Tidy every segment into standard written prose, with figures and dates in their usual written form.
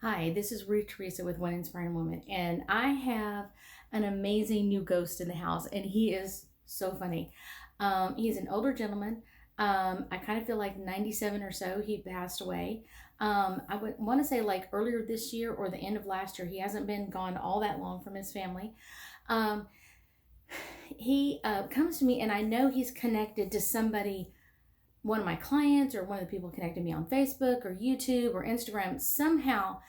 Hi, this is Ruth Theresa with One Inspiring Woman, and I have an amazing new ghost in the house, and he is so funny. He's an older gentleman. I kind of feel like 97 or so. He passed away. I would want to say like earlier this year or the end of last year. He hasn't been gone all that long from his family. Um, he comes to me, and I know he's connected to somebody, one of my clients or one of the people connected me on Facebook or YouTube or Instagram. Somehow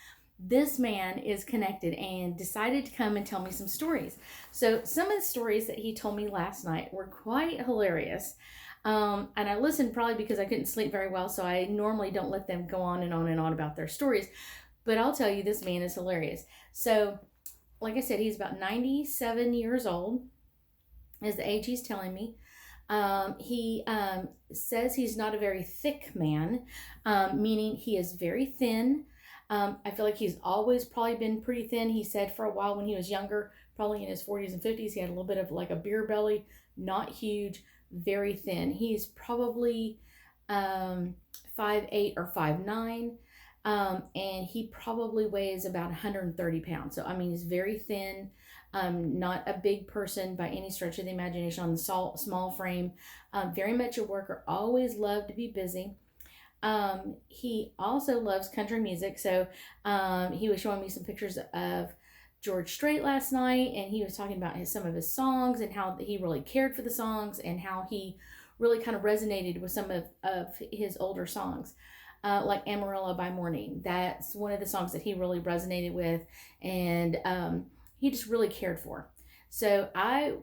this man is connected and decided to come and tell me some stories. So some of the stories that he told me last night were quite hilarious. And I listened probably because I couldn't sleep very well, so I normally don't let them go on and on and on about their stories. But I'll tell you, this man is hilarious. So, like I said, he's about 97 years old, is the age he's telling me. He says he's not a very thick man, meaning he is very thin. I feel like he's always probably been pretty thin. He said for a while when he was younger, probably in his 40s and 50s, he had a little bit of like a beer belly, not huge, very thin. He's probably 5'8" or 5'9", and he probably weighs about 130 pounds. So, I mean, he's very thin. Not a big person by any stretch of the imagination on the small frame. Very much a worker, always loved to be busy. He also loves country music. So he was showing me some pictures of George Strait last night, and he was talking about some of his songs and how he really cared for the songs and how he really kind of resonated with some of his older songs. Like Amarillo by Morning. That's one of the songs that he really resonated with, and he just really cared for. So I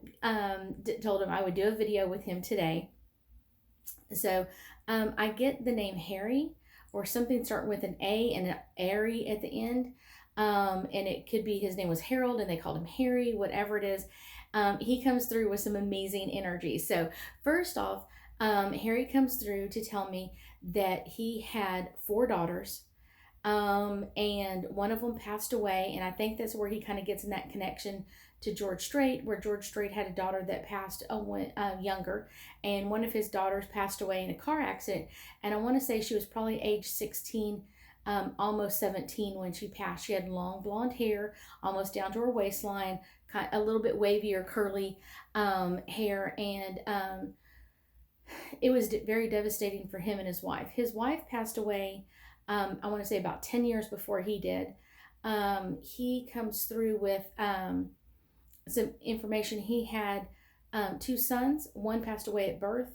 told him I would do a video with him today. So I get the name Harry or something starting with an A and an Airy at the end. And it could be his name was Harold and they called him Harry, whatever it is. He comes through with some amazing energy. So first off, Harry comes through to tell me that he had 4 daughters, and one of them passed away. And I think that's where he kind of gets in that connection to George Strait, where George Strait had a daughter that passed younger, and one of his daughters passed away in a car accident. And I want to say she was probably age 16, almost 17 when she passed. She had long blonde hair, almost down to her waistline, kind a little bit wavy or curly hair, and it was very devastating for him and his wife. His wife passed away, I want to say about 10 years before he did. He comes through with some information. He had 2 sons. One passed away at birth.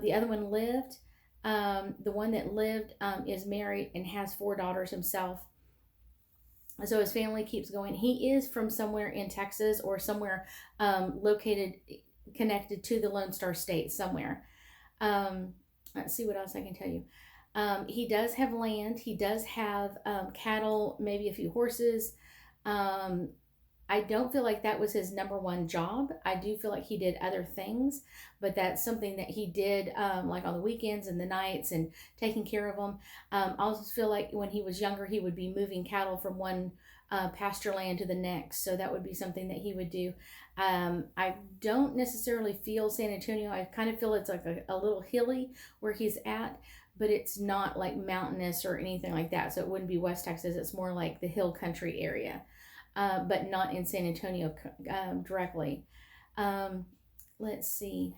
The other one lived. The one that lived is married and has 4 daughters himself. So his family keeps going. He is from somewhere in Texas or somewhere located, connected to the Lone Star State somewhere. Let's see what else I can tell you. He does have land. He does have cattle, maybe a few horses. I don't feel like that was his number one job. I do feel like he did other things, but that's something that he did like on the weekends and the nights and taking care of them. I also feel like when he was younger, he would be moving cattle from one pasture land to the next. So that would be something that he would do. I don't necessarily feel San Antonio. I kind of feel it's like a little hilly where he's at, but it's not like mountainous or anything like that. So it wouldn't be West Texas. It's more like the hill country area, but not in San Antonio directly. Let's see.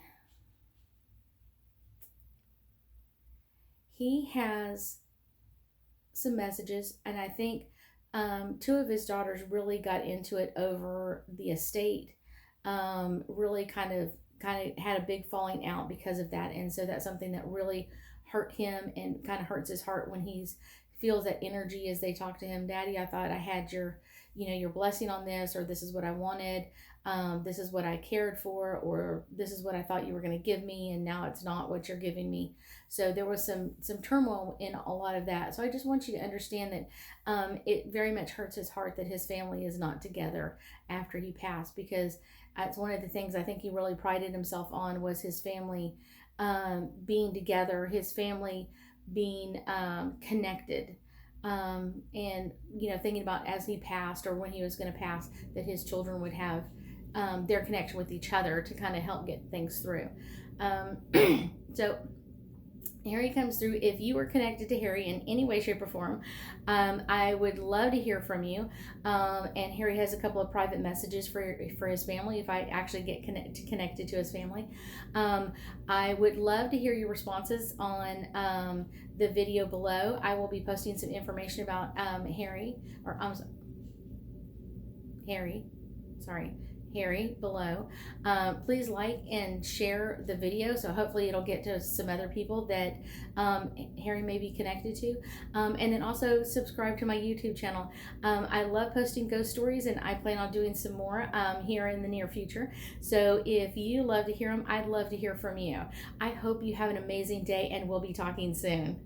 He has some messages, and I think 2 of his daughters really got into it over the estate. Really kind of had a big falling out because of that, and so that's something that really hurt him and kind of hurts his heart when he feels that energy as they talk to him. Daddy, I thought I had your blessing on this, or this is what I wanted. This is what I cared for, or this is what I thought you were going to give me, and now it's not what you're giving me. So there was some turmoil in a lot of that. So I just want you to understand that it very much hurts his heart that his family is not together after he passed, because it's one of the things I think he really prided himself on was his family being together, his family being connected. And thinking about as he passed or when he was going to pass, that his children would have their connection with each other to kind of help get things through. So Harry comes through. If you are connected to Harry in any way, shape, or form, I would love to hear from you. And Harry has a couple of private messages for his family. If I actually get connected to his family, I would love to hear your responses on the video below. I will be posting some information about Harry, or Harry, sorry, Harry below. Please like and share the video, so hopefully it'll get to some other people that Harry may be connected to. And then also subscribe to my YouTube channel. I love posting ghost stories, and I plan on doing some more here in the near future. So if you love to hear them, I'd love to hear from you. I hope you have an amazing day, and we'll be talking soon.